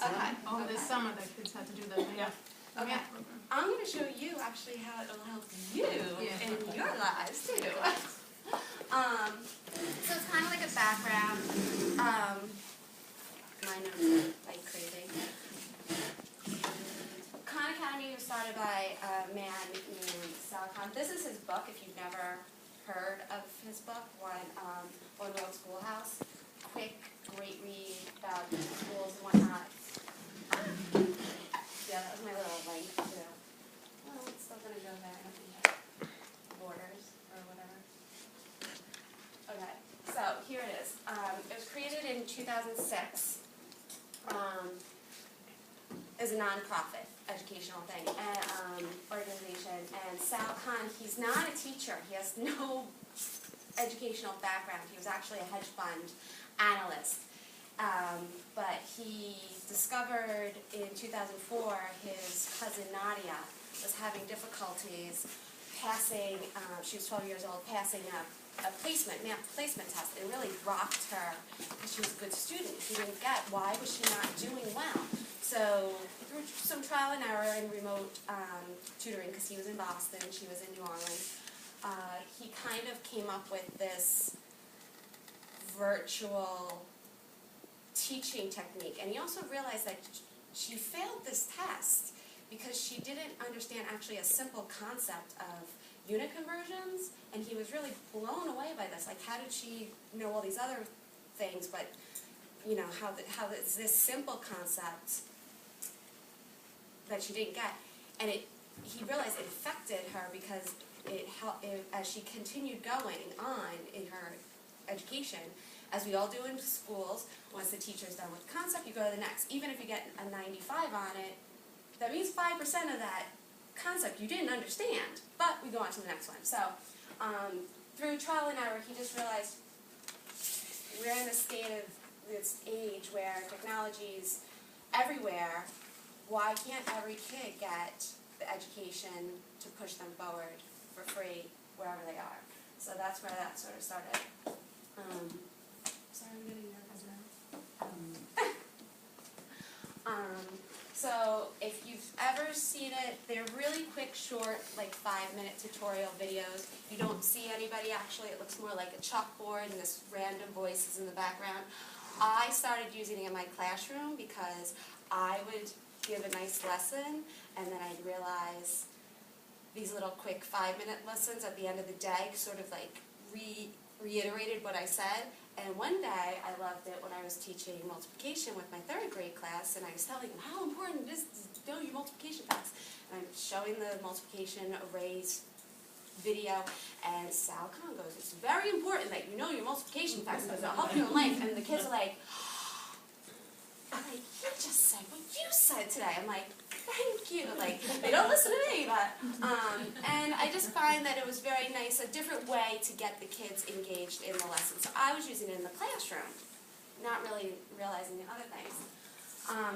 Okay. Oh, this summer the kids had to do the math. Okay. math program. I'm going to show you actually how it'll help you in your lives too. So it's kind of like a background. My notes are like crazy. Khan Academy was started by a man named Sal Khan. This is his book, if you've never heard of his book, One World Schoolhouse. Quick, great read about schools and whatnot. Yeah, that was my little link too. Well, it's still going to go there. I don't think it borders or whatever. Okay, so here it is. It was created in 2006 as a non-profit educational thing and organization. And Sal Khan, he's not a teacher. He has no educational background. He was actually a hedge fund analyst. But he discovered in 2004 his cousin Nadia was having difficulties passing, she was 12 years old, passing a math placement test. It really rocked her because she was a good student. He didn't get why was she not doing well. So through some trial and error and remote tutoring, because he was in Boston, she was in New Orleans, he kind of came up with this virtual teaching technique. And he also realized that she failed this test because she didn't understand actually a simple concept of unit conversions, and he was really blown away by this. Like, how did she know all these other things, but you know, how is this simple concept that she didn't get? And he realized it affected her because it helped as she continued going on in her education. As we all do in schools, once the teacher's done with the concept, you go to the next. Even if you get a 95 on it, that means 5% of that concept you didn't understand, but we go on to the next one. So through trial and error, he just realized we're in this age where technology's everywhere. Why can't every kid get the education to push them forward for free wherever they are? So that's where that sort of started. Sorry, I'm getting nervous now. So if you've ever seen it, they're really quick, short, like 5-minute tutorial videos. You don't see anybody actually. It looks more like a chalkboard and this random voices in the background. I started using it in my classroom because I would give a nice lesson and then I'd realize these little quick 5-minute lessons at the end of the day sort of like reiterated what I said. And one day, I loved it when I was teaching multiplication with my 3rd grade class, and I was telling them how important it is to know your multiplication facts. And I'm showing the multiplication arrays video, and Sal Khan goes, it's very important that you know your multiplication facts because it'll help you in life. And the kids are like, you just said what you said today. I'm like, thank you. Like, they don't listen to me, but, and I just find that it was very nice, a different way to get the kids engaged in the lesson. So I was using it in the classroom, not really realizing the other things.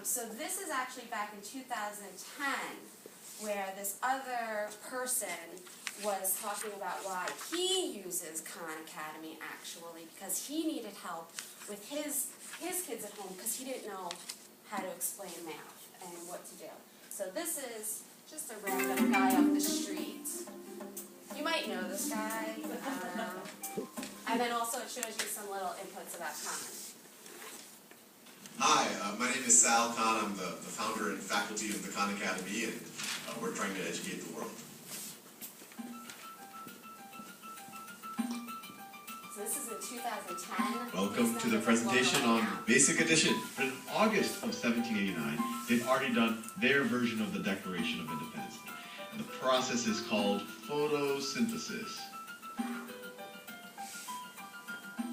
So this is actually back in 2010, where this other person was talking about why he uses Khan Academy actually, because he needed help with his kids at home because he didn't know how to explain math and what to do. So this is just a random guy off the street. You might know this guy. And then also it shows you some little inputs about Khan. Hi, my name is Sal Khan. I'm the founder and faculty of the Khan Academy, and we're trying to educate the world. So this is in 2010. Welcome to the presentation on Basic Addition. In August of 1789, they've already done their version of the Declaration of Independence. And the process is called photosynthesis.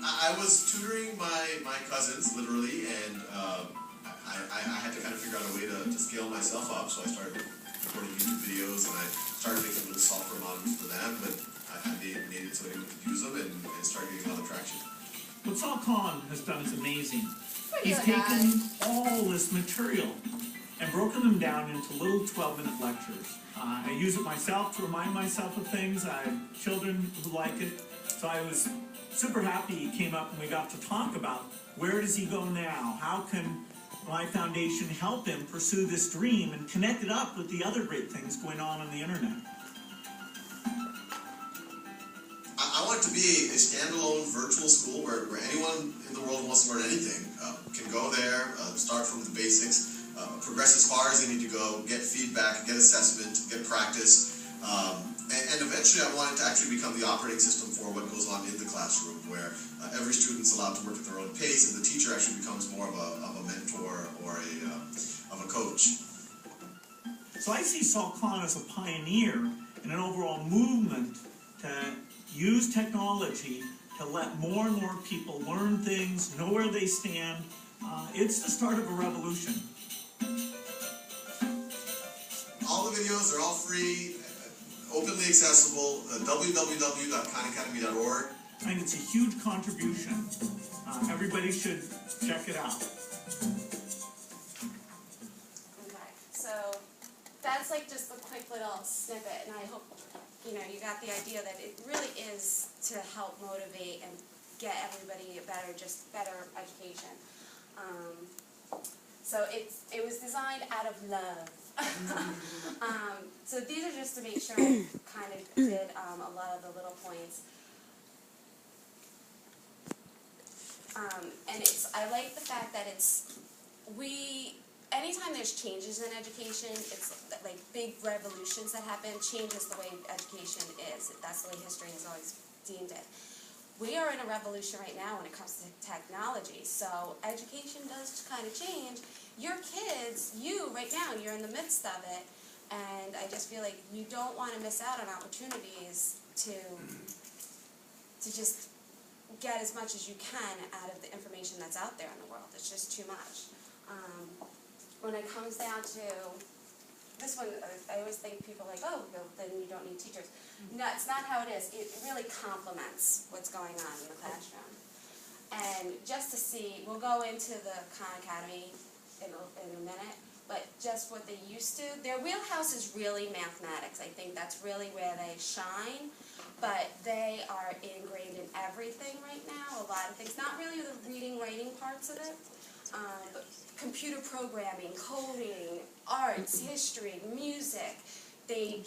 I was tutoring my cousins, literally, and I had to kind of figure out a way to scale myself up, so I started recording YouTube videos, and I started making little software models for them, but I made it so anyone could use them and start getting a lot of traction. What Sal Khan has done is amazing. He's taken all this material and broken them down into little 12-minute lectures. I use it myself to remind myself of things. I have children who like it. So I was super happy he came up and we got to talk about where does he go now? How can my foundation help him pursue this dream and connect it up with the other great things going on the internet. I want it to be a standalone virtual school where anyone in the world who wants to learn anything can go there, start from the basics, progress as far as they need to go, get feedback, get assessment, get practice, and eventually I want it to actually become the operating system for what goes on in the classroom, where every student's allowed to work at their own pace, and the teacher actually becomes more of a mentor or of a coach. So I see Salt Khan as a pioneer in an overall movement to use technology to let more and more people learn things, know where they stand. It's the start of a revolution. All the videos are all free, openly accessible, www.khanacademy.org. I think it's a huge contribution. Everybody should check it out. Okay, so that's like just a quick little snippet, and I hope you got the idea that it really is to help motivate and get everybody a better education. So it was designed out of love. So these are just to make sure I kind of did a lot of the little points. And I like the fact that anytime there's changes in education, it's like big revolutions that happen, changes the way education is. That's the way history has always deemed it. We are in a revolution right now when it comes to technology, so education does kind of change. Your kids, right now, you're in the midst of it, and I just feel like you don't want to miss out on opportunities to just get as much as you can out of the information that's out there in the world. It's just too much. When it comes down to this one, I always think people are like, oh, then you don't need teachers. No, it's not how it is. It really complements what's going on in the classroom. And just to see, we'll go into the Khan Academy in a minute, but just what they used to, their wheelhouse is really mathematics. I think that's really where they shine, but they are ingrained in everything right now, a lot of things. Not really the reading, writing parts of it, but computer programming, coding, arts, history, music. They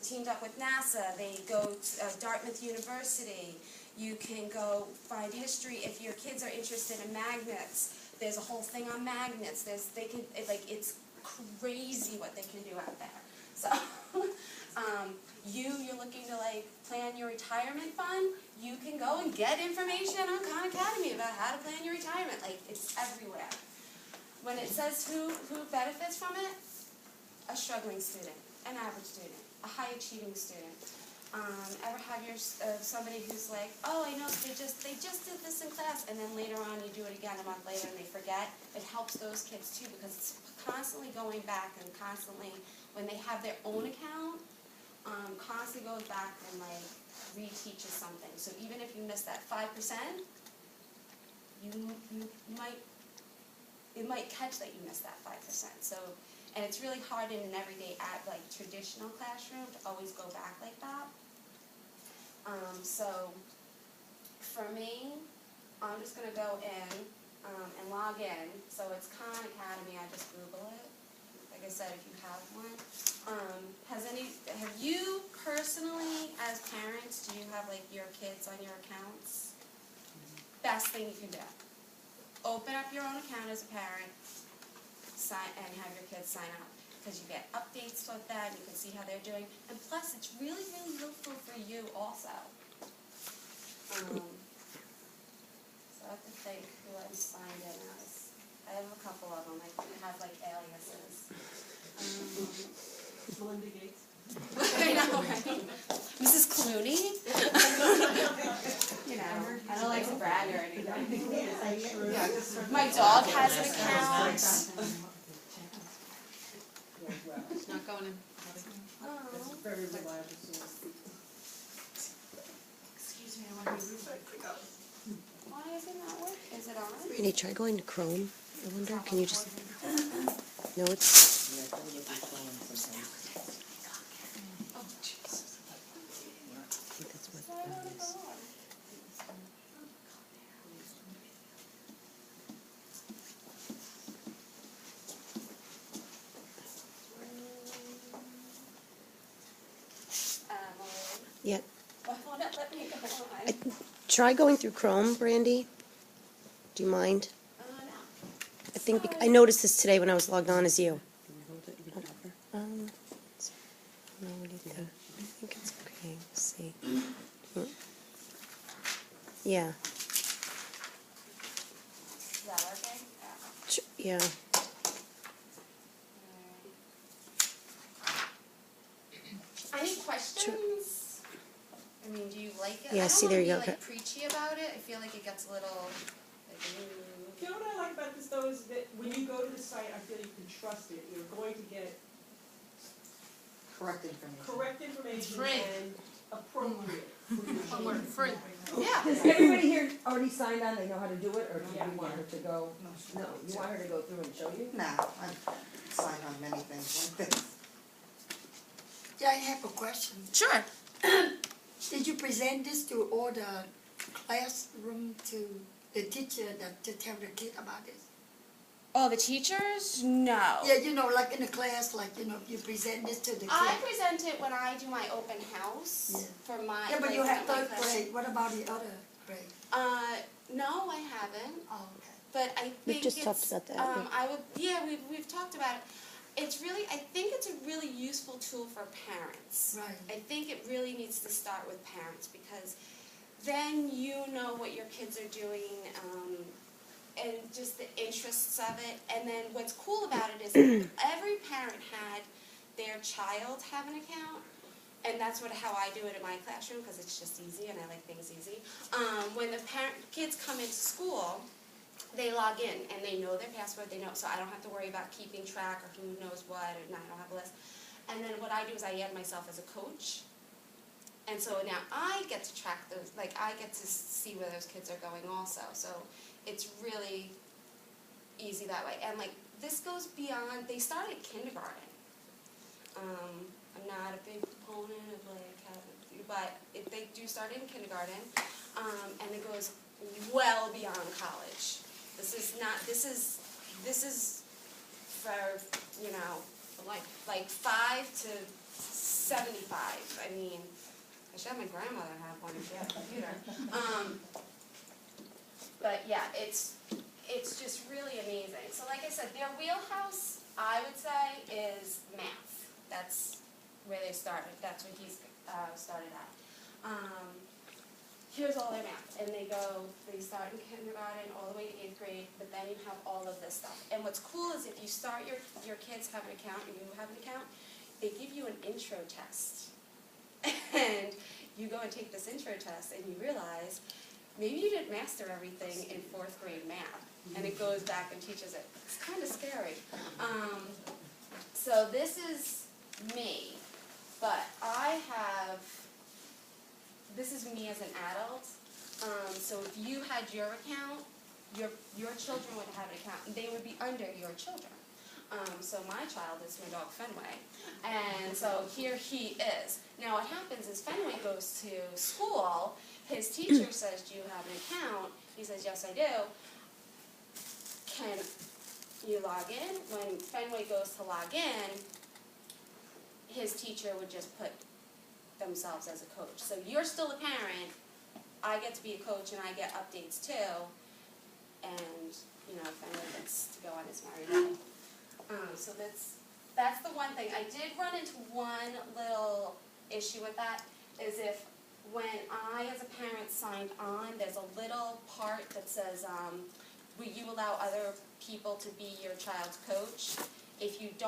teamed up with NASA. They go to Dartmouth University. You can go find history if your kids are interested in magnets. There's a whole thing on magnets. It's crazy what they can do out there. So, you're looking to plan your retirement fund. You can go and get information on Khan Academy about how to plan your retirement. It's everywhere. When it says who benefits from it, a struggling student, an average student, a high-achieving student. Ever have somebody who's like, oh, I know they just did this in class, and then later on you do it again a month later and they forget. It helps those kids too, because it's constantly going back and constantly, when they have their own account, constantly goes back and reteaches something. So even if you miss that 5%, it might catch that you missed that 5%. So, and it's really hard in an everyday traditional classroom to always go back like that. So for me, I'm just going to go in and log in. So it's Khan Academy. I just Google it. Like I said, if you have one. Have you personally, as parents, do you have your kids on your accounts? Best thing you can do. Open up your own account as a parent, and have your kids sign up, because you get updates with that, and you can see how they're doing, and plus it's really, really helpful for you also. So I have to think who I'm signed in as. I have a couple of them. I have aliases. Melinda Gates. I know, right? Mrs. Clooney? I don't like to brag or anything. My dog has an account. Not going in. That's a very reliable source. Excuse me, I want to move it. Why isn't that work? Is it on? Brittany, try going to Chrome. I wonder, can you just... No, it's... Oh, Jesus. I think that's what Why won't it it is. go on? Yeah. Why won't it let me go on? Try going through Chrome, Brandy. Do you mind? No. I think I noticed this today when I was logged on as you. Um, no, what do you think? I think it's okay. Let's see. Yeah. Is that working? Yeah. Any questions? I mean, do you like it? Yeah, see, there you go. I don't want to be like preachy about it. I feel like it gets a little like, You know what I like about this though is that when you go to the site, I feel you can trust it. You're going to get Correct information. correct information Free. and appropriate. Free. Yeah. Does everybody here already signed on, they know how to do it, or do Yeah. you want her to go? No, you want her to go through and show you? No, I've signed on many things like this. Yeah, I have a question. Sure. Did you present this to all the classroom, to the teacher, to tell the kid about this? Oh, the teachers? No. Yeah, you know, like in the class, like, you know, you present this to the I kid. present it when I do my open house Yeah. for my. Yeah, but like, you have my third class. grade, what about the other grade? No, I haven't. Oh, okay. But I think We've just it's, talked about that, I would, yeah, we've talked about it. It's really, I think it's a really useful tool for parents. Right. I think it really needs to start with parents because then you know what your kids are doing, and just the interests of it. And then what's cool about it is every parent had their child have an account. And that's how I do it in my classroom because it's just easy and I like things easy. When the kids come into school, they log in and they know their password, they know, so I don't have to worry about keeping track or who knows what, or I don't have a list. And then what I do is I add myself as a coach. And so now I get to track those, like I get to see where those kids are going also. So it's really easy that way. And like this goes beyond, they start at kindergarten. I'm not a big proponent of like having, but they do start in kindergarten, and it goes well beyond college. This is for, you know, like 5 to 75. I mean, I should have my grandmother have one if she had a computer. But yeah, it's just really amazing. So like I said, their wheelhouse, I would say, is math. That's where they started. That's where he's started at. Here's all their math, and they start in kindergarten all the way to 8th grade, but then you have all of this stuff. And what's cool is if you start your kids have an account, or you have an account, they give you an intro test. And you go and take this intro test, and you realize maybe you didn't master everything in 4th grade math, and it goes back and teaches it. It's kind of scary. So this is me, but this is me as an adult. So if you had your account, your children would have an account, and they would be under your children. So my child is my dog Fenway, and so here he is. Now what happens is Fenway goes to school, his teacher says, do you have an account? He says, yes I do. Can you log in? When Fenway goes to log in, his teacher would just put themselves as a coach. So you're still a parent, I get to be a coach and I get updates too, and you know, Fenway gets to go on his merry way. So that's the one thing. I did run into one little issue with that, is if when I as a parent signed on, there's a little part that says, will you allow other people to be your child's coach? If you don't